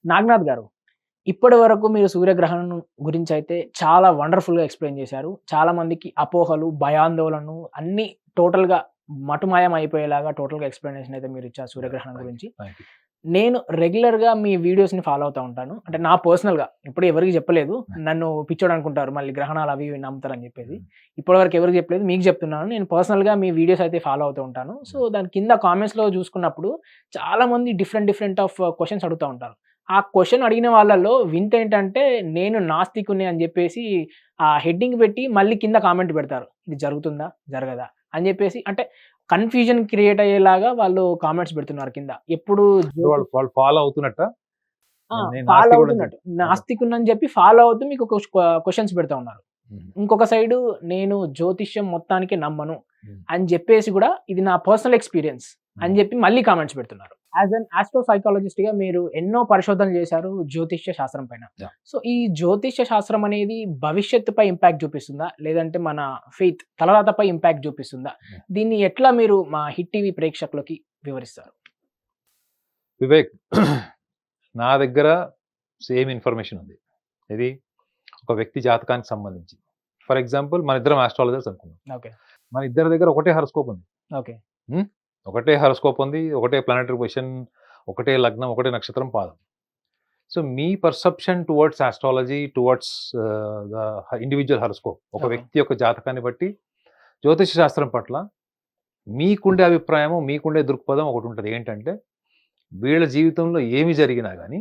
నాగనాథ్ గారు, ఇప్పటి వరకు మీరు సూర్యగ్రహణం గురించి అయితే చాలా వండర్‌ఫుల్‌గా ఎక్స్‌ప్లెయిన్ చేశారు. చాలా మందికి అపోహలు, భయాందోళనలు అన్నీ టోటల్‌గా మటుమాయం అయిపోయేలాగా టోటల్‌గా ఎక్స్‌ప్లనేషన్ అయితే మీరిచ్చారు సూర్యగ్రహణం గురించి. Thank you. నేను రెగ్యులర్‌గా మీ వీడియోస్‌ని ఫాలో అవుతా ఉంటాను. అంటే నా పర్సనల్‌గా ఎప్పుడు ఎవరికీ చెప్పలేదు. నన్ను పిచ్చోడు అనుకుంటారు మళ్ళీ గ్రహణాలు అవి ఇవి నమ్ముతారని చెప్పేసి. ఇప్పటి వరకు ఎవరికీ చెప్పలేదు. మీకు చెప్తున్నాను. నేను పర్సనల్‌గా మీ వీడియోస్ అయితే ఫాలో అవుతూ ఉంటాను. సో, దాని కింద కామెంట్స్‌లో చూసుకున్నప్పుడు చాలామంది డిఫరెంట్ ఆఫ్ క్వెషన్స్ అడుగుతా ఉంటారు. ఆ క్వెషన్ అడిగిన వాళ్ళలో వింతేంటంటే నేను నాస్తికుడిని అని జెప్పేసి ఆ హెడ్డింగ్ పెట్టి మళ్ళీ కింద కామెంట్ పెడతారు. ఇది జరుగుతుందా? జరగదా? అని జెప్పేసి అంటే కన్‌ఫ్యూజన్ క్రియేట్ అయ్యేలాగా వాళ్ళు కామెంట్స్ పెడుతున్నారు కింద. ఎప్పుడు అంటే వాళ్ళు వాళ్ళు ఫాలో అవుతున్నట్టా? ఆ! నేను ఫాలో నాస్తికుడని అవుతున్నట్టు. చెప్పి. ఓకే. నాస్తికుడినని జెప్పి ఫాలో అవుతూ మీకు క్వెషన్స్ పెడతా ఉన్నారు. హ్మ్. ఇంకొక సైడు నేను జ్యోతిష్యం మొత్తానికి నమ్మను హ్మ్. అని జెప్పేసి గూడా ఇది నా పర్సనల్ ఎక్స్‌పీరియన్స్ అని హ్మ్. జెప్పి మళ్ళీ కామెంట్స్ పెడుతున్నారు. యాస్ ఎన్ ఆస్ట్రో సైకాలజిస్ట్‌గా మీరు ఎన్నో పరిశోధనలు చేశారు జ్యోతిష్య శాస్త్రం పైన. యాహ్! సో, ఈ జ్యోతిష్య శాస్త్రం అనేది భవిష్యత్తుపై ఇంపాక్ట్ చూపిస్తుందా? లేదంటే మన ఫెయిత్ తలరాతపై ఇంపాక్ట్ చూపిస్తుందా? యాహ్! దీన్ని ఎట్లా మీరు మా హిట్ టీవీ ప్రేక్షకులకి వివరిస్తారు? వివేక్, నా దగ్గర సేమ్ ఇన్ఫర్మేషన్ ఉంది. ఇది ఒక వ్యక్తి జాతకానికి సంబంధించి. ఫర్ ఎగ్జాంపుల్ మనిద్దరం ఆస్ట్రాలజర్స్ అనుకుందాం. ఓకే. మన ఇద్దరి దగ్గర ఒకటే హారోస్కోప్ ఉంది. ఓకే. హ్మ్. ఒకటే హారోస్కోప్ ఉంది. ఒకటే ప్లానెటరీ పొజిషన్, ఒకటే లగ్నం, ఒకటే నక్షత్రం, పాదం. So, me perception towards astrology, towards the individual horoscope, ఒక ఓకే. వ్యక్తి యొక్క జాతకాన్ని బట్టి జ్యోతిష శాస్త్రం పట్ల మీకుండే అభిప్రాయము, మీకుండే దృక్పథం ఒకటుంటది. ఏంటంటే, వీళ్ళ జీవితంలో ఏమి జరిగినా గాని,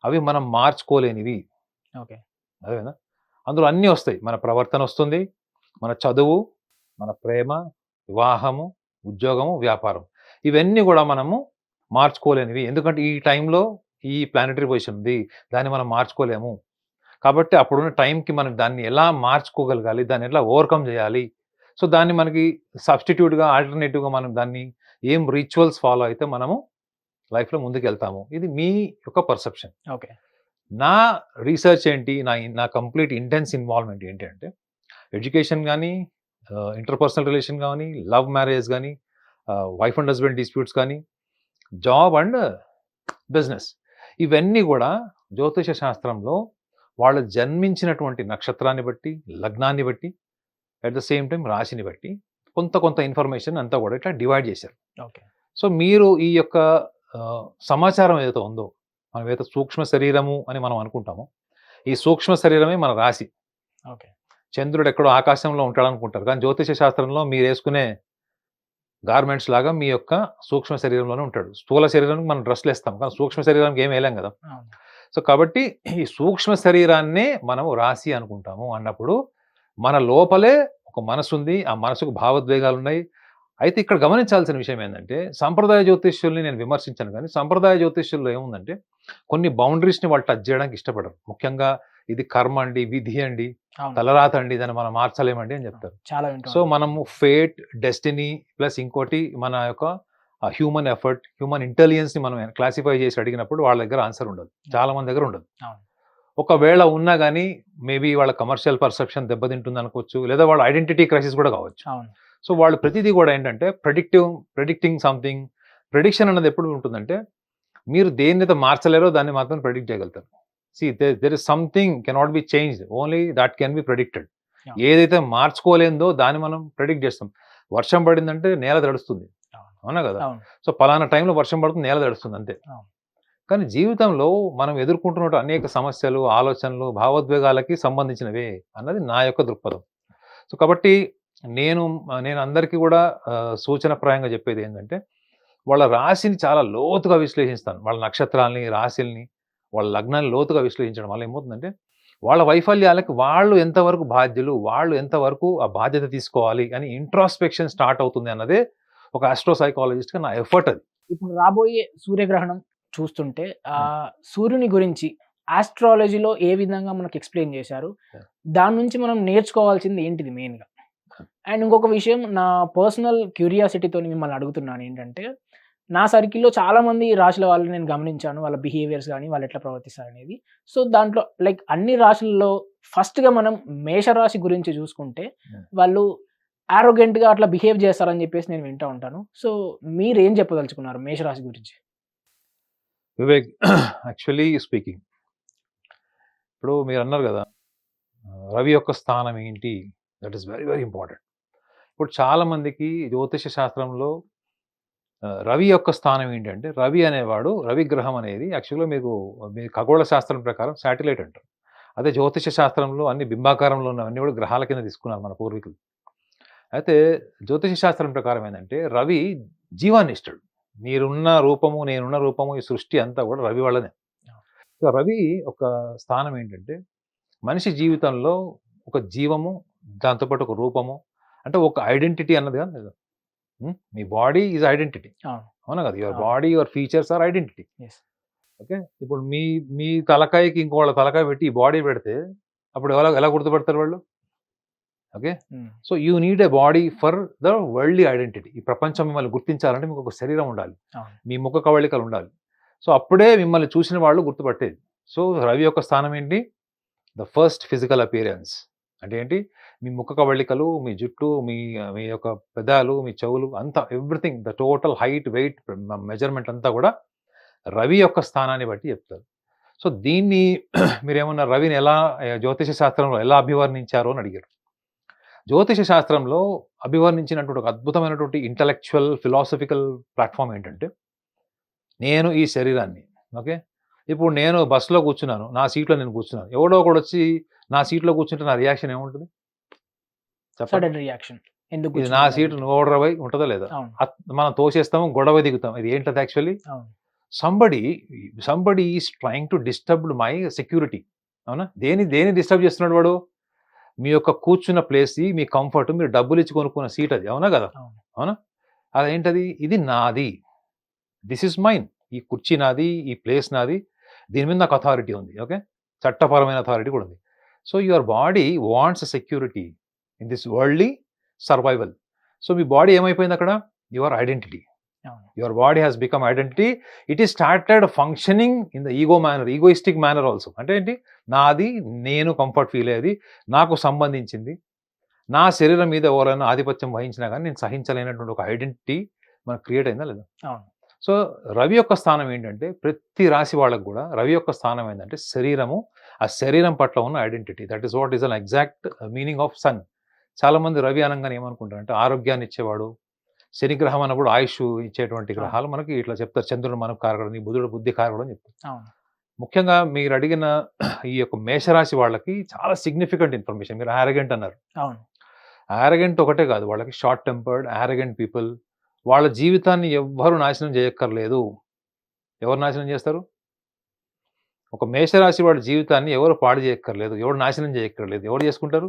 అవి మనం మార్చుకోలేనివి. ఓకే. అర్థమైందా? అందులో అన్నీ వస్తాయి. మన ప్రవర్తనొస్తుంది, మన చదువు, మన ప్రేమ, వివాహము, ఉద్యోగము, వ్యాపారం. ఇవన్నీ గూడా మనము మార్చుకోలేనివి. ఎందుకంటే, ఈ టైంలో ఈ ప్లానెటరీ పొజిషన్ ఉంది. దాన్ని మనం మార్చుకోలేము. కాబట్టి అప్పుడున్న టైంకి మనం దాన్ని ఎలా మార్చుకోగలగాలి? దాన్ని ఎట్లా ఓవర్‌కమ్ జేయాలి? సో, దాన్ని మనకి సబ్‌స్టిట్యూట్‌గా, ఆల్టర్‌నేటివ్‌గా మనం దాన్ని ఏం రిచువల్స్ ఫాలో అయితే మనము లైఫ్‌లో ముందుకెళ్తాము. ఇది మీ యొక్క పర్సెప్షన్. ఓకే. నా రిసర్చ్ ఏంటి? నా కంప్లీట్ ఇంటెన్స్ ఇన్వాల్వ్‌మెంట్ ఏంటి అంటే, ఎడ్యుకేషన్ గానీ, ఇంటర్‌పర్సనల్ రిలేషన్ గానీ, లవ్ మ్యారేజ్ గానీ, వైఫ్ అండ్ హస్బాండ్ డిస్ప్యూట్స్ కానీ, జాబ్ అండ్ బిజినెస్, ఇవన్నీ గూడా జ్యోతిష శాస్త్రంలో వాళ్ళు జన్మించినటువంటి నక్షత్రాన్ని బట్టి, లగ్నాన్ని బట్టి, అట్ ద సేమ్ టైమ్ రాశిని బట్టి కొంత ఇన్ఫర్మేషన్ అంతా గూడా ఇట్లా డివైడ్ జేశారు. ఓకే. సో, మీరు ఈ యొక్క సమాచారం ఏదైతే ఉందో, మనమేదైతే సూక్ష్మ శరీరము అని మనం అనుకుంటామో, ఈ సూక్ష్మ శరీరమే మన రాశి. ఓకే. చంద్రుడు ఎక్కడో ఆకాశంలో ఉంటాడనుకుంటారు. కానీ జ్యోతిష శాస్త్రంలో మీరేసుకునే గార్మెంట్స్ లాగా మీ యొక్క సూక్ష్మ శరీరంలోనే ఉంటాడు. స్థూల శరీరానికి మనం డ్రెస్‌లేస్తాం. కానీ సూక్ష్మ శరీరానికి ఏమి ఎయలేం గదా! అవును. సో, కాబట్టి ఈ సూక్ష్మ శరీరాన్నే మనం రాశి అనుకుంటాము అన్నప్పుడు, మన లోపలే ఒక మనసుంది. ఆ మనసుకు భావోద్వేగాలున్నాయి. అయితే ఇక్కడ గమనించాల్సిన విషయం ఏందంటే, సంప్రదాయ జ్యోతిష్యుల్ని నేను విమర్శించను గానీ, సంప్రదాయ జ్యోతిష్యుల్లో ఏముందంటే, కొన్ని బౌండరీస్‌ని వాళ్ళు టచ్ జేయడానికి ఇష్టపడరు. ముఖ్యంగా ఇది కర్మ అండి, విధి అండి, అవును. తలరాత అండి, దాన్ని మనం మార్చలేమండి అని అవును. జెప్తారు. చాలా వింటూ సో, ఉంటాం. మనము ఫేట్, డెస్టినీ ప్లస్ ఇంకోటి మన యొక్క హ్యూమన్ ఎఫర్ట్, హ్యూమన్ ఇంటెలిజెన్స్‌ని మనం క్లాసిఫై జేసి అడిగినప్పుడు వాళ్ళ దగ్గర ఆన్సర్ ఉండదు. చాలా మంది దగ్గర ఉండదు. అవును. ఒకవేళ ఉన్నా గాని మేబీ వాళ్ళ కమర్షియల్ పర్సెప్షన్ దెబ్బతింటుందనుకోవచ్చు. లేదా వాళ్ళ ఐడెంటిటీ క్రైసిస్ గూడా కావచ్చు. అవును. సో, వాళ్ళు ప్రతిదీ గూడా ఏంటంటే ప్రెడిక్టింగ్ సంథింగ్. ప్రిడిక్షన్ అన్నది ఎప్పుడు ఉంటుందంటే, మీరు దేన్నైతే మార్చలేరో దాన్ని మాత్రం ప్రెడిక్ట్ చేయగలుగుతారు. There is something cannot be changed. Only that can be predicted. అవును. ఏదైతే మార్చుకోలేనిదో దాన్ని మనం ప్రెడిక్ట్ చేస్తాం. వర్షం పడిందంటే నేల తడుస్తుంది. అవును. అవునా గదా! అవును. సో, పలానా టైంలో వర్షం పడుతుంది, నేల తడుస్తుంది అంతే. అవును. కానీ జీవితంలో మనం ఎదుర్కొంటున్న అనేక సమస్యలు, ఆలోచనలు, భావోద్వేగాలకి సంబంధించినవే అన్నది నా యొక్క దృక్పథం. సో, కాబట్టి నేను నేను అందరికీ గూడా సూచనప్రాయంగా చెప్పేదేంటంటే, వాళ్ళ రాశిని చాలా లోతుగా విశ్లేషిస్తాను. వాళ్ళ నక్షత్రాల్ని, రాశుల్ని, వాళ్ళ లగ్నాన్ని లోతుగా విశ్లేషించడం వల్ల ఏమవుతుందంటే, వాళ్ళ వైఫల్యాలకి వాళ్ళు ఎంతవరకు బాధ్యులు, వాళ్ళు ఎంతవరకు ఆ బాధ్యత తీసుకోవాలి అని ఇంట్రాస్పెక్షన్ స్టార్ట్ అవుతుంది అన్నదే ఒక ఆస్ట్రో సైకాలజిస్ట్‌గా నా ఎఫర్ట్ అది. ఇప్పుడు రాబోయే సూర్యగ్రహణం చూస్తుంటే హ్మ్. సూర్యుని గురించి ఆస్ట్రాలజీలో ఏ విధంగా మనకు ఎక్స్‌ప్లెయిన్ చేశారు? యాహ్! దాని నుంచి మనం నేర్చుకోవాల్సింది ఏంటిది మెయిన్‌గా? అండ్ ఇంకొక విషయం నా పర్సనల్ క్యూరియాసిటీతోని మిమ్మల్ని అడుగుతున్నానేంటంటే, నా సర్కిల్‌లో చాలామంది రాశుల వాళ్ళని నేను గమనించాను. వాళ్ళ బిహేవియర్స్ గాని, వాళ్ళు ఎట్లా ప్రవర్తిస్తారనేది. సో, దాంట్లో లైక్ అన్ని రాశుల్లో ఫస్ట్‌గా మనం మేషరాశి గురించి చూసుకుంటే, హ్మ్. వాళ్ళు యారోగెంట్‌గా అట్లా బిహేవ్ చేస్తారని చెప్పేసి నేను వింటా ఉంటాను. సో, మీరేం చెప్పదలుచుకున్నారు మేషరాశి గురించి? వివేక్, యాక్చువల్లీ స్పీకింగ్, ఇప్పుడు మీరు అన్నారు కదా, రవి యొక్క స్థానం ఏంటి, that is very very important. ఇప్పుడు చాలా మందికి జ్యోతిష శాస్త్రంలో రవి యొక్క స్థానం ఏంటంటే, రవి అనేవాడు, రవి గ్రహం అనేది యాక్చువల్గా మీకు మీ ఖగోళ శాస్త్రం ప్రకారం శాటిలైట్ అంటారు. అదే జ్యోతిష శాస్త్రంలో అన్ని బింబాకారంలో ఉన్నవన్నీ కూడా గ్రహాల కింద తీసుకున్నారు మన పూర్వీకులు. అయితే జ్యోతిష శాస్త్రం ప్రకారం ఏంటంటే, రవి జీవాన్ని ఇస్తాడు. మీరున్న రూపము, నేనున్న రూపము, ఈ సృష్టి అంతా కూడా రవి వల్లనే. సో రవి ఒక స్థానం ఏంటంటే, మనిషి జీవితంలో ఒక జీవము, దాంతోపాటు ఒక రూపము, అంటే ఒక ఐడెంటిటీ అన్నది కాదు లేదా? మీ బాడీ ఈజ్ ఐడెంటిటీ, అవునా కదా? Your body, your features are identity. Okay, ఇప్పుడు మీ మీ తలకాయకి ఇంకోళ్ళ తలకాయ పెట్టి ఈ బాడీ పెడితే అప్పుడు ఎలా ఎలా గుర్తుపడతారు వాళ్ళు? Okay, so you need a body for the worldly identity. ఈ ప్రపంచం మిమ్మల్ని గుర్తించాలంటే మీకు ఒక శరీరం ఉండాలి, మీ ముఖ కవళికలు ఉండాలి. సో అప్పుడే మిమ్మల్ని చూసిన వాళ్ళు గుర్తుపట్టేది. సో రవి యొక్క స్థానం ఏంటి? The first physical appearance. అంటే ఏంటి? మీ ముఖ కవళికలు, మీ జుట్టు, మీ మీ యొక్క పెదాలు, మీ చెవులు అంతా, everything, the total height, weight, measurement అంతా కూడా రవి యొక్క స్థానాన్ని బట్టి చెప్తారు. సో దీన్ని మీరేమన్నా రవిని ఎలా జ్యోతిష శాస్త్రంలో ఎలా అభివర్ణించారో అని అడిగారు. జ్యోతిష శాస్త్రంలో అభివర్ణించినటువంటి ఒక అద్భుతమైనటువంటి ఇంటలెక్చువల్ ఫిలాసఫికల్ ప్లాట్ఫామ్ ఏంటంటే, నేను ఈ శరీరాన్ని, ఓకే, ఇప్పుడు నేను బస్సులో కూర్చున్నాను, నా సీట్లో నేను కూర్చున్నాను, ఎవడో ఒకడు వచ్చి నా సీట్లో కూర్చుంటే నా రియాక్షన్ ఏముంటుంది చెప్పండి? రియాక్షన్, ఎందుకు ఇది నా సీట్, నువ్వు ఓడర్ పోయి ఉంటుందా లేదా? మనం తోసేస్తాము, గొడవ దిగుతాం. ఇది ఏంటది actually? Somebody is trying to disturb my security. అవునా? దేని డిస్టర్బ్ చేస్తున్నాడు వాడు? మీ యొక్క కూర్చున్న ప్లేస్, మీ కంఫర్ట్, మీరు డబ్బులు ఇచ్చి కొనుక్కున్న సీట్ అది, అవునా కదా? అవునా? అదేంటది? ఇది నాది, దిస్ ఇస్ మైన్. ఈ కుర్చీ నాది, ఈ ప్లేస్ నాది, దీని మీద నాకు అథారిటీ ఉంది. ఓకే, చట్టపరమైన అథారిటీ కూడా ఉంది. So your body wants security in this worldly survival. So me body ఏమైపోయింది అక్కడ? Your identity. Your body has become identity. It is started functioning in the ego manner, egoistic manner also. అంటే ఏంటి? నాది, నేను comfort feel అయ్యేది, నాకు సంబంధించింది, నా శరీరం మీద ఎవరైనా ఆధిపత్యం వహించినా కానీ నేను సహించలేనటువంటి ఒక ఐడెంటిటీ మనకు క్రియేట్ అయిందా లేదా? సో రవి యొక్క స్థానం ఏంటంటే, ప్రతి రాశి వాళ్ళకు కూడా రవి యొక్క స్థానం ఏంటంటే శరీరము, ఆ శరీరం పట్ల ఉన్న identity. That is what is an exact meaning of sun. చాలా మంది రవి అనగానే ఏమనుకుంటారు అంటే ఆరోగ్యాన్ని ఇచ్చేవాడు, శనిగ్రహం అన్నప్పుడు ఆయుష్ ఇచ్చేటువంటి గ్రహాలు మనకి ఇట్లా చెప్తారు. చంద్రుడు మనకు కారకుడు, బుధుడు బుద్ధి కారకుడు అని చెప్తారు. ముఖ్యంగా మీరు అడిగిన ఈ యొక్క మేషరాశి వాళ్ళకి చాలా సిగ్నిఫికెంట్ ఇన్ఫర్మేషన్. మీరు ఆరగెంట్ అన్నారు. ఆరగెంట్ ఒకటే కాదు, వాళ్ళకి షార్ట్ టెంపర్డ్ ఆరగెంట్ పీపుల్. వాళ్ళ జీవితాన్ని ఎవ్వరు నాశనం చేయక్కర్లేదు. ఎవరు నాశనం చేస్తారు? ఒక మేషరాశి వాళ్ళ జీవితాన్ని ఎవరు పాడు చేయక్కర్లేదు, ఎవరు నాశనం చేయక్కర్లేదు. ఎవరు చేసుకుంటారు?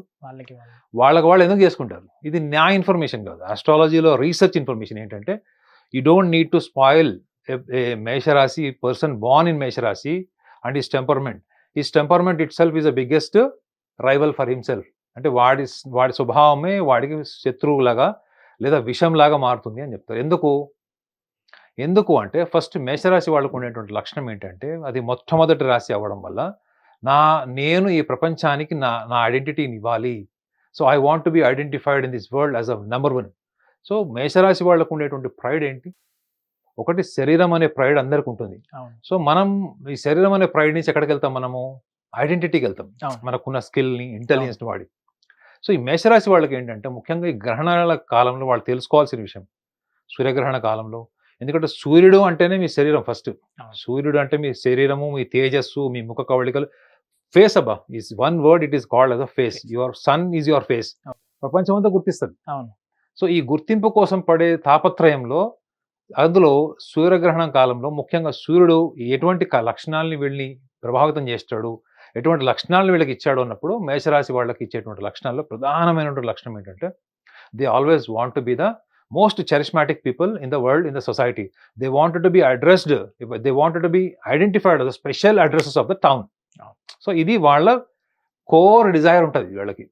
వాళ్ళకి వాళ్ళు ఎందుకు చేసుకుంటారు? ఇది నా ఇన్ఫర్మేషన్ కాదు. ఆస్ట్రాలజీలో రీసెర్చ్ ఇన్ఫర్మేషన్ ఏంటంటే, you don't need to spoil a మేషరాశి పర్సన్ బోర్న్ ఇన్ మేషరాశి and his temperament. His temperament itself is the biggest rival for himself. అంటే వాడి స్వభావమే వాడికి శత్రువులాగా లేదా విషంలాగా మారుతుంది అని చెప్తారు. ఎందుకు అంటే, ఫస్ట్ మేషరాశి వాళ్ళకు ఉండేటువంటి లక్షణం ఏంటంటే, అది మొట్టమొదటి రాశి అవ్వడం వల్ల నేను ఈ ప్రపంచానికి నా ఐడెంటిటీని ఇవ్వాలి. So I want to be identified in this world as a number 1. So మేషరాశి వాళ్ళకు ఉండేటువంటి ప్రైడ్ ఏంటి? ఒకటి శరీరం అనే ప్రైడ్ అందరికి ఉంటుంది. సో మనం ఈ శరీరం అనే ప్రైడ్ నుంచి ఎక్కడికి వెళ్తాం? మనము ఐడెంటిటీకి వెళ్తాం, మనకున్న స్కిల్ని, ఇంటెలిజెన్స్ని వాడి. సో ఈ మేషరాశి వాళ్ళకి ఏంటంటే, ముఖ్యంగా ఈ గ్రహణాల కాలంలో వాళ్ళు తెలుసుకోవాల్సిన విషయం, సూర్యగ్రహణ కాలంలో. ఎందుకంటే సూర్యుడు అంటేనే మీ శరీరం ఫస్ట్. సూర్యుడు అంటే మీ శరీరము, మీ తేజస్సు, మీ ముఖ కవళికలు. ఫేస్ అబ్బా is one word, it is called as a face. Your son is your face. ప్రపంచం అంతా గుర్తిస్తుంది. సో ఈ గుర్తింపు కోసం పడే తాపత్రయంలో, అందులో సూర్యగ్రహణం కాలంలో ముఖ్యంగా సూర్యుడు ఎటువంటి లక్షణాలని వీళ్ళని ప్రభావితం చేస్తాడు, ఎటువంటి లక్షణాలను వీళ్ళకి ఇచ్చాడు అన్నప్పుడు, మేషరాశి వాళ్ళకి ఇచ్చేటువంటి లక్షణాల్లో ప్రధానమైనటువంటి లక్షణం ఏంటంటే, they always want to be the most charismatic people in the world, in the society. They wanted to be addressed, they wanted to be identified as the special addresses of the town. So ఇది వాళ్ళ core Dzire ఉంటుంది వీళ్ళకి.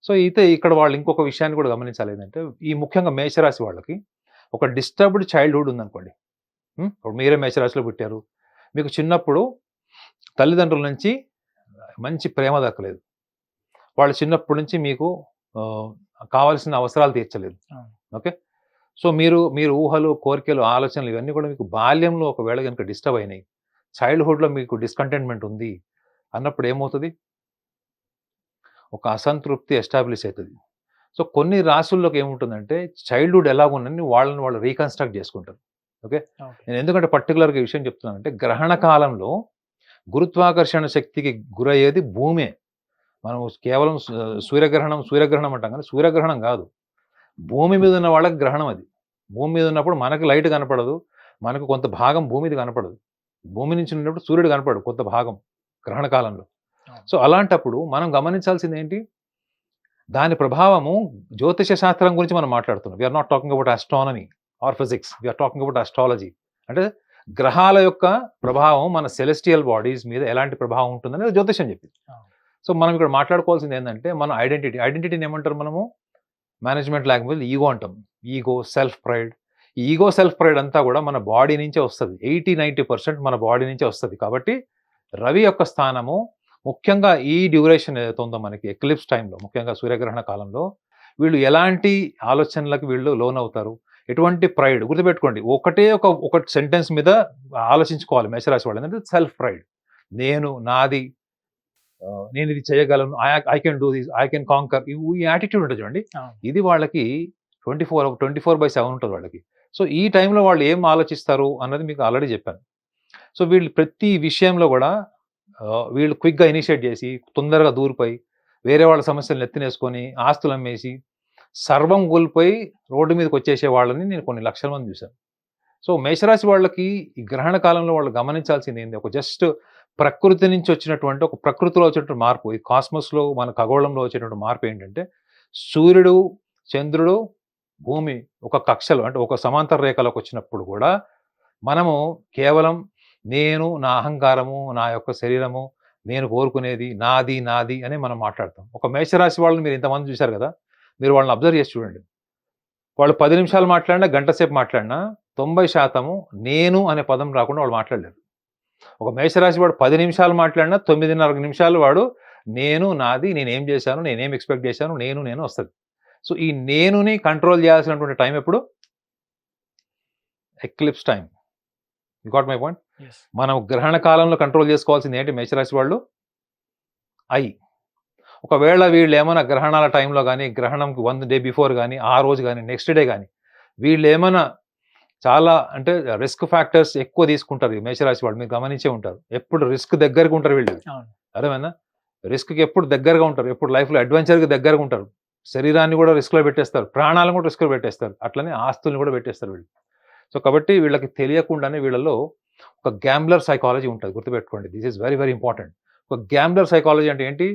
So అయితే ఇక్కడ వాళ్ళు ఇంకొక విషయాన్ని కూడా గమనించాలి. ఏంటంటే, ఈ ముఖ్యంగా మేషరాశి వాళ్ళకి ఒక డిస్టర్బ్డ్ చైల్డ్హుడ్ ఉందనుకోండి. ఇప్పుడు మీరే మేషరాశిలో పుట్టారు, మీకు చిన్నప్పుడు తల్లిదండ్రుల నుంచి మంచి ప్రేమ దక్కలేదు, వాళ్ళు చిన్నప్పటి నుంచి మీకు కావాల్సిన అవసరాలు తీర్చలేదు. ఓకే, సో మీరు ఊహలు, కోరికలు, ఆలోచనలు ఇవన్నీ కూడా మీకు బాల్యంలో ఒకవేళ కనుక డిస్టర్బ్ అయినాయి, చైల్డ్హుడ్లో మీకు డిస్కంటెంట్మెంట్ ఉంది అన్నప్పుడు ఏమవుతుంది, ఒక అసంతృప్తి ఎస్టాబ్లిష్ అవుతుంది. సో కొన్ని రాసుల్లోకి ఏముంటుందంటే చైల్డ్హుడ్ ఎలాగుందని వాళ్ళని వాళ్ళు రీకన్స్ట్రక్ట్ చేసుకుంటారు. ఓకే, నేను ఎందుకంటే పర్టికులర్గా ఈ విషయం చెప్తున్నానంటే గ్రహణ కాలంలో గురుత్వాకర్షణ శక్తికి గురయ్యేది భూమే. మనం కేవలం సూర్యగ్రహణం అంటాం కానీ సూర్యగ్రహణం కాదు, భూమి మీద ఉన్న వాళ్ళకి గ్రహణం అది. భూమి మీద ఉన్నప్పుడు మనకి లైట్ కనపడదు, మనకు కొంత భాగం భూమిది కనపడదు. భూమి నుంచి ఉన్నప్పుడు సూర్యుడు కనపడు కొంత భాగం గ్రహణ కాలంలో. సో అలాంటప్పుడు మనం గమనించాల్సింది ఏంటి, దాని ప్రభావము జ్యోతిష శాస్త్రం గురించి మనం మాట్లాడుతున్నాం. We're not talking about astronomy or physics, we're talking about astrology. అంటే గ్రహాల యొక్క ప్రభావం మన సెలెస్టియల్ బాడీస్ మీద ఎలాంటి ప్రభావం ఉంటుందని జ్యోతిషం చెప్పింది. సో మనం ఇక్కడ మాట్లాడుకోవాల్సింది ఏంటంటే మన ఐడెంటిటీని ఏమంటారు మనము మేనేజ్మెంట్ లాంగ్వేజ్ ఈగో అంటాం. Ego, self pride. ఈ ఈగో, సెల్ఫ్ ప్రైడ్ అంతా కూడా మన బాడీ నుంచే వస్తుంది. 80-90% మన బాడీ నుంచే వస్తుంది. కాబట్టి రవి యొక్క స్థానము ముఖ్యంగా ఈ డ్యూరేషన్ ఏదైతే ఉందో మనకి ఎక్లిప్స్ టైంలో, ముఖ్యంగా సూర్యగ్రహణ కాలంలో వీళ్ళు ఎలాంటి ఆలోచనలకు వీళ్ళు లోన్ అవుతారు, ఎటువంటి ప్రైడ్. గుర్తుపెట్టుకోండి, ఒక సెంటెన్స్ మీద ఆలోచించుకోవాలి మేషరాశి వాళ్ళు. ఏంటంటే సెల్ఫ్ ప్రైడ్, నేను, నాది, నేను ఇది చేయగలను, I can do this, I can canker, ఈ యాటిట్యూడ్ ఉంటుంది చూడండి. ఇది వాళ్ళకి 24/7 ఉంటుంది వాళ్ళకి. సో ఈ టైంలో వాళ్ళు ఏం ఆలోచిస్తారు అన్నది మీకు ఆల్రెడీ చెప్పాను. సో వీళ్ళు ప్రతి విషయంలో కూడా వీళ్ళు క్విక్గా ఇనిషియేట్ చేసి తొందరగా దూరిపోయి వేరే వాళ్ళ సమస్యలను ఎత్తినేసుకొని ఆస్తులు అమ్మేసి సర్వం కోల్పోయి రోడ్డు మీదకి వచ్చేసే వాళ్ళని నేను కొన్ని లక్షల మంది చూశాను. సో మేషరాశి వాళ్ళకి ఈ గ్రహణ కాలంలో వాళ్ళు గమనించాల్సింది ఏంటి, ఒక జస్ట్ ప్రకృతి నుంచి వచ్చినటువంటి, ఒక ప్రకృతిలో వచ్చేటువంటి మార్పు, ఈ కాస్మోస్లో మన ఖగోళంలో వచ్చేటువంటి మార్పు ఏంటంటే సూర్యుడు, చంద్రుడు, భూమి ఒక కక్షలో అంటే ఒక సమాంతర రేఖలోకి వచ్చినప్పుడు కూడా మనము కేవలం నేను, నా అహంకారము, నా యొక్క శరీరము, నేను కోరుకునేది నాది నాది అని మనం మాట్లాడతాం. ఒక మేషరాశి వాళ్ళని మీరు ఇంతమంది చూశారు కదా, మీరు వాళ్ళని అబ్జర్వ్ చేసి చూడండి. వాళ్ళు 10 నిమిషాలు మాట్లాడినా, గంట సేపు మాట్లాడినా 90% నేను అనే పదం రాకుండా వాళ్ళు మాట్లాడలేరు. ఒక మేషరాశి వాడు 10 నిమిషాలు మాట్లాడినా 9.5 నిమిషాలు వాడు నేను, నాది, నేనేం చేశాను, నేనేం ఎక్స్పెక్ట్ చేశాను, నేను వస్తుంది. సో ఈ నేనుని కంట్రోల్ చేయాల్సినటువంటి టైం ఎప్పుడు, eclipse time. You got my point. మనం గ్రహణ కాలంలో కంట్రోల్ చేసుకోవాల్సింది ఏంటి మేషరాశి వాళ్ళు, ఒకవేళ వీళ్ళు ఏమైనా గ్రహణాల టైంలో కానీ, గ్రహణంకి 1 డే బిఫోర్ కానీ, ఆ రోజు కానీ, నెక్స్ట్ డే కానీ వీళ్ళు ఏమైనా చాలా అంటే రిస్క్ ఫ్యాక్టర్స్ ఎక్కువ తీసుకుంటారు ఈ మేషరాశి వాళ్ళు. మీరు గమనించే ఉంటారు, ఎప్పుడు రిస్క్ దగ్గరగా ఉంటారు వీళ్ళు. అర్థమైందా, రిస్క్కి ఎప్పుడు దగ్గరగా ఉంటారు, ఎప్పుడు లైఫ్లో అడ్వెంచర్కి దగ్గరగా ఉంటారు. శరీరాన్ని కూడా రిస్క్లో పెట్టేస్తారు, ప్రాణాలను కూడా రిస్క్లో పెట్టేస్తారు, అట్లనే ఆస్తుల్ని కూడా పెట్టేస్తారు వీళ్ళు. సో కాబట్టి వీళ్ళకి తెలియకుండానే వీళ్ళలో ఒక గ్యాంబ్లర్ సైకాలజీ ఉంటుంది. గుర్తుపెట్టుకోండి, this is very very important. ఒక గ్యాంబ్లర్ సైకాలజీ అంటే ఏంటి,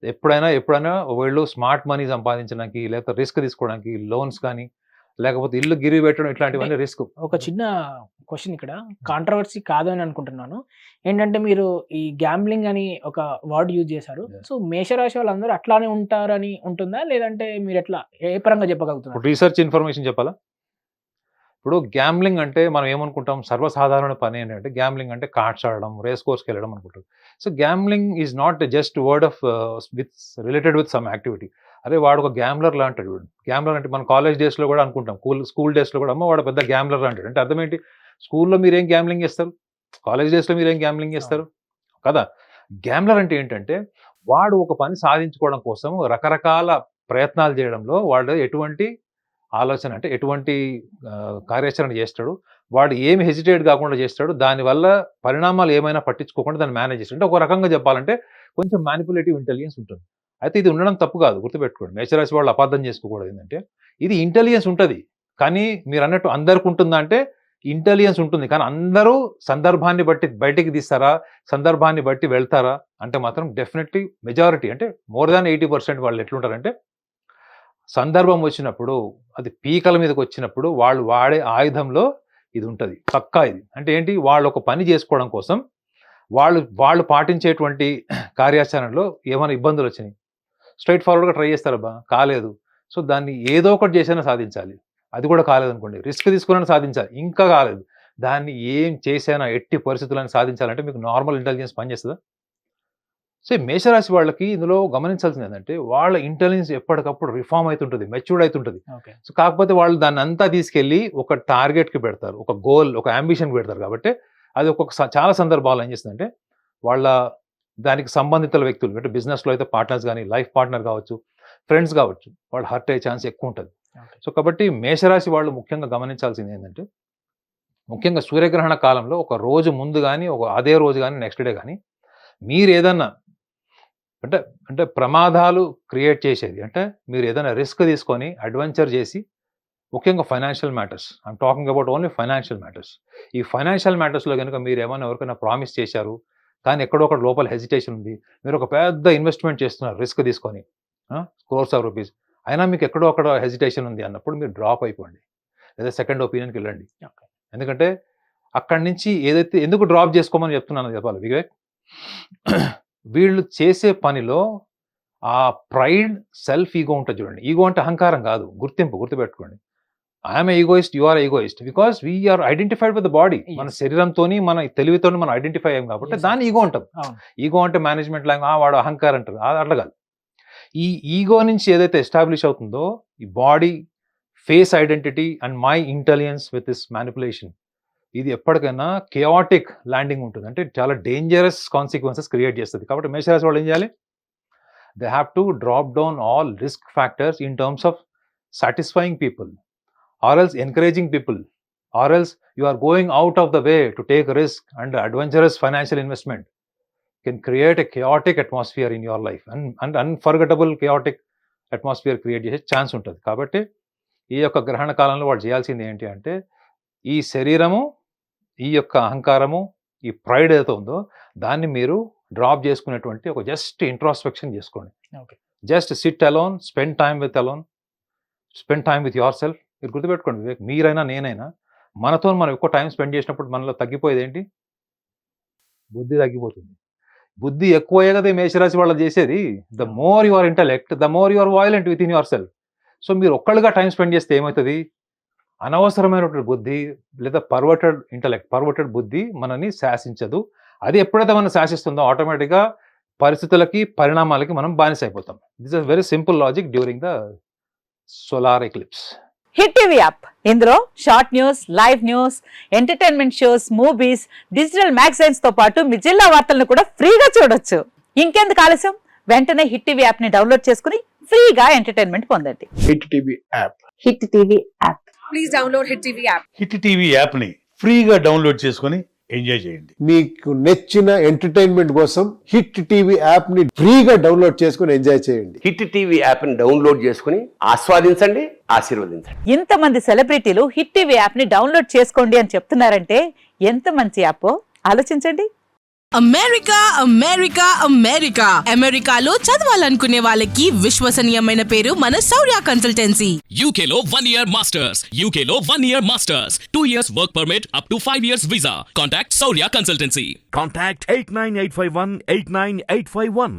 ఎప్పుడైనా వీళ్ళు స్మార్ట్ మనీ సంపాదించడానికి, లేకపోతే రిస్క్ తీసుకోవడానికి, లోన్స్ కానీ, లేకపోతే ఇల్లు గిరివి పెట్టడం, ఇట్లాంటివన్నీ రిస్క్. ఒక చిన్న క్వశ్చన్ ఇక్కడ, కాంట్రవర్సీ కాదు అని అనుకుంటున్నాను. ఏంటంటే మీరు ఈ గ్యాంబ్లింగ్ అని ఒక వర్డ్ యూజ్ చేశారు. సో మేషరాశి వాళ్ళందరూ అట్లానే ఉంటారని ఉంటుందా, లేదంటే మీరు ఎట్లా ఏ పరంగా చెప్పగలుగుతున్నారు? రీసెర్చ్ ఇన్ఫర్మేషన్ చెప్పాలా. ఇప్పుడు గ్యాంబ్లింగ్ అంటే మనం ఏమనుకుంటాం, సర్వసాధారణ పని ఏంటంటే గ్యాంబ్లింగ్ అంటే కార్డ్స్ ఆడడం, రేస్ కోర్స్కి వెళ్ళడం అనుకుంటాం. So gambling is not just word of related with some activity. అరే వాడు ఒక గ్యాంబ్లర్ లాంటాడు. గ్యాంబ్లర్ అంటే మన కాలేజ్ డేస్లో కూడా అనుకుంటాం, స్కూల్ డేస్లో కూడా అమ్మ వాడు పెద్ద గ్యాంబ్లర్ అంటాడు. అంటే అర్థం ఏంటి, స్కూల్లో మీరేం గ్యాంబ్లింగ్ చేస్తారు, కాలేజ్ డేస్లో మీరేం గ్యాంబ్లింగ్ చేస్తారు కదా. గ్యాంబ్లర్ అంటే ఏంటంటే వాడు ఒక పని సాధించుకోవడం కోసం రకరకాల ప్రయత్నాలు చేయడంలో వాడు ఎటువంటి ఆలోచన అంటే ఎటువంటి కార్యాచరణ చేస్తాడు, వాడు ఏమి హెజిటేట్ కాకుండా చేస్తాడు, దానివల్ల పరిణామాలు ఏమైనా పట్టించుకోకుండా దాన్ని మేనేజ్ చేస్తాడు. అంటే ఒక రకంగా చెప్పాలంటే కొంచెం మ్యానిపులేటివ్ ఇంటెలిజెన్స్ ఉంటుంది. అయితే ఇది ఉండడం తప్పు కాదు, గుర్తుపెట్టుకోండి. మేషరాశి వాళ్ళు అపార్థం చేసుకోకూడదు. ఏంటంటే ఇది ఇంటెలిజెన్స్ ఉంటుంది, కానీ మీరు అన్నట్టు అందరికి ఉంటుందా అంటే ఇంటెలిజెన్స్ ఉంటుంది, కానీ అందరూ సందర్భాన్ని బట్టి బయటికి తీస్తారా, సందర్భాన్ని బట్టి వెళ్తారా అంటే మాత్రం డెఫినెట్లీ మెజారిటీ అంటే మోర్ దాన్ 80% వాళ్ళు ఎట్లుంటారంటే సందర్భం వచ్చినప్పుడు, అది పీకల మీదకి వచ్చినప్పుడు వాళ్ళు వాడే ఆయుధంలో ఇది ఉంటుంది పక్కా. ఇది అంటే ఏంటి, వాళ్ళు ఒక పని చేసుకోవడం కోసం వాళ్ళు పాటించేటువంటి కార్యాచరణలో ఏమైనా ఇబ్బందులు వచ్చినాయి, స్ట్రైట్ ఫార్వర్డ్గా ట్రై చేస్తారబ్బా, కాలేదు, సో దాన్ని ఏదో ఒకటి చేసైనా సాధించాలి. అది కూడా కాలేదనుకోండి, రిస్క్ తీసుకుని సాధించాలి, ఇంకా కాలేదు, దాన్ని ఏం చేసైనా ఎట్టి పరిస్థితులను సాధించాలంటే మీకు నార్మల్ ఇంటెలిజెన్స్ పనిచేస్తుందా. సో మేషరాశి వాళ్ళకి ఇందులో గమనించాల్సింది ఏంటంటే వాళ్ళ ఇంటెలిజెన్స్ ఎప్పటికప్పుడు రిఫార్మ్ అవుతుంటుంది, మెచ్యూర్డ్ అవుతుంటుంది. సో కాకపోతే వాళ్ళు దాన్ని అంతా తీసుకెళ్ళి ఒక టార్గెట్కి పెడతారు, ఒక గోల్, ఒక అంబిషన్కి పెడతారు. కాబట్టి అది చాలా సందర్భాలు ఏం చేస్తుందంటే వాళ్ళ దానికి సంబంధిత వ్యక్తులు అంటే బిజినెస్లో అయితే పార్ట్నర్స్ కానీ లైఫ్ పార్ట్నర్ కావచ్చు, ఫ్రెండ్స్ కావచ్చు, వాళ్ళు హర్ట్ అయ్యే ఛాన్స్ ఎక్కువ ఉంటుంది. సో కాబట్టి మేషరాశి వాళ్ళు ముఖ్యంగా గమనించాల్సింది ఏంటంటే ముఖ్యంగా సూర్యగ్రహణ కాలంలో ఒక రోజు ముందు కానీ అదే రోజు కానీ నెక్స్ట్ డే కానీ మీరు ఏదన్నా అంటే ప్రమాదాలు క్రియేట్ చేసేది అంటే మీరు ఏదైనా రిస్క్ తీసుకొని అడ్వెంచర్ చేసి ముఖ్యంగా financial matters I'm talking about only financial matters. ఈ ఫైనాన్షియల్ మ్యాటర్స్లో కనుక మీరు ఏమైనా ఎవరికైనా ప్రామిస్ చేశారు కానీ ఎక్కడో ఒకటి లోపల హెజిటేషన్ ఉంది, మీరు ఒక పెద్ద ఇన్వెస్ట్మెంట్ చేస్తున్నారు రిస్క్ తీసుకొని క్రోర్స్ ఆఫ్ రూపీస్, అయినా మీకు ఎక్కడో అక్కడ హెజిటేషన్ ఉంది అన్నప్పుడు మీరు డ్రాప్ అయిపోండి, లేదా సెకండ్ ఒపీనియన్కి వెళ్ళండి. ఎందుకంటే అక్కడి నుంచి ఏదైతే ఎందుకు డ్రాప్ చేసుకోమని చెప్తున్నానో చెప్పాలి వివేక్. వీళ్ళు చేసే పనిలో ఆ ప్రైడ్ సెల్ఫ్ ఈగో ఉంటుంది చూడండి. ఈగో అంటే అహంకారం కాదు, గుర్తుపెట్టుకోండి. I'm egoist, you are egoist because we're identified with the body. మన శరీరంతో మన తెలివితో మనం ఐడెంటిఫై అయ్యాం కాబట్టి దాన్ని ఈగో అంటాం. ఈగో అంటే మేనేజ్మెంట్ లాంగ్ వాడు అహంకారం అంటారు, అట్లా కాదు. ఈ ఈగో నుంచి ఏదైతే ఎస్టాబ్లిష్ అవుతుందో ఈ body face identity and my intelligence with this manipulation, ఇది ఎప్పటికైనా కెయాటిక్ ల్యాండింగ్ ఉంటుంది, అంటే చాలా డేంజరస్ కాన్సిక్వెన్సెస్ క్రియేట్ చేస్తుంది. కాబట్టి మేషరాశి వాళ్ళు ఏం చేయాలి? They have to drop down all risk factors in terms of satisfying people or else encouraging people, or else you are going out of the way to take risk and adventurous financial investment can create a chaotic atmosphere in your life and unforgettable chaotic atmosphere create చేసే chance ఉంటుంది. కాబట్టి ఈ యొక్క గ్రహణ కాలంలో వాళ్ళు చేయాల్సింది ఏంటి అంటే ఈ శరీరము, ఈ యొక్క అహంకారము, ఈ ప్రైడ్ ఏదైతే ఉందో దాన్ని మీరు డ్రాప్ చేసుకునేటువంటి ఒక జస్ట్ ఇంట్రాస్పెక్షన్ చేసుకోండి. Just SIT alone, spend time with your self. మీరు గుర్తుపెట్టుకోండి వివేక్, మీరైనా నేనైనా మనతో మనం ఎక్కువ టైం స్పెండ్ చేసినప్పుడు మనలో తగ్గిపోయేది ఏంటి? బుద్ధి తగ్గిపోతుంది. బుద్ధి ఎక్కువే కదా మేషరాశి వాళ్ళు చేసేది. The more you are intellect, the more you are violent within yourself. So మీరు ఒక్కళ్ళుగా టైం స్పెండ్ చేస్తే ఏమవుతుంది? అనవసరమైనటువంటి బుద్ధి లేదా పర్వర్టెడ్ బుద్ధి మనని శాసించదు. అది ఎప్పుడైతే మనం శాసిస్తుందో ఆటోమేటిక్గా పరిస్థితులకి, పరిణామాలకి మనం బానిస అయిపోతాం. This is very simple logic during the solar eclipse. Hit TV app, ఇందులో short news, live news, entertainment shows, movies, digital magazines తో పాటు మీ జిల్లా వార్తలను కూడా ఫ్రీగా చూడొచ్చు. ఇంకెందుకు ఆలస్యం? వెంటనే హిట్ టీవీ యాప్ ని డౌన్లోడ్ చేసుకుని ఫ్రీగా ఎంటర్టైన్మెంట్ పొందండి. Hit TV app. Hit TV app. Please download hit TV app. Hit TV app ని ఫ్రీగా డౌన్లోడ్ చేసుకొని ఎంజాయ్ చేయండి. మీకు నచ్చిన ఎంటర్టైన్మెంట్ కోసం హిట్ టీవీ యాప్ ని ఫ్రీగా డౌన్లోడ్ చేసుకొని ఎంజాయ్ చేయండి. హిట్ టీవీ యాప్ ని డౌన్లోడ్ చేసుకుని ఆస్వాదించండి, ఆశీర్వదించండి. ఇంతమంది సెలబ్రిటీలు హిట్ టీవీ యాప్ ని డౌన్లోడ్ చేసుకోండి అని చెప్తున్నారంటే ఎంత మంచి యాప్ ఆలోచించండి. అమెరికాలో చదవాలనుకునే వాళ్ళకి విశ్వసనీయమైన పేరు మన శౌర్య కన్సల్టెన్సీ. UK లో 1 year masters, UK లో 1 year masters, 2 years work permit up to 5 years visa. Contact Saurya Consultancy. Contact 89851 89851.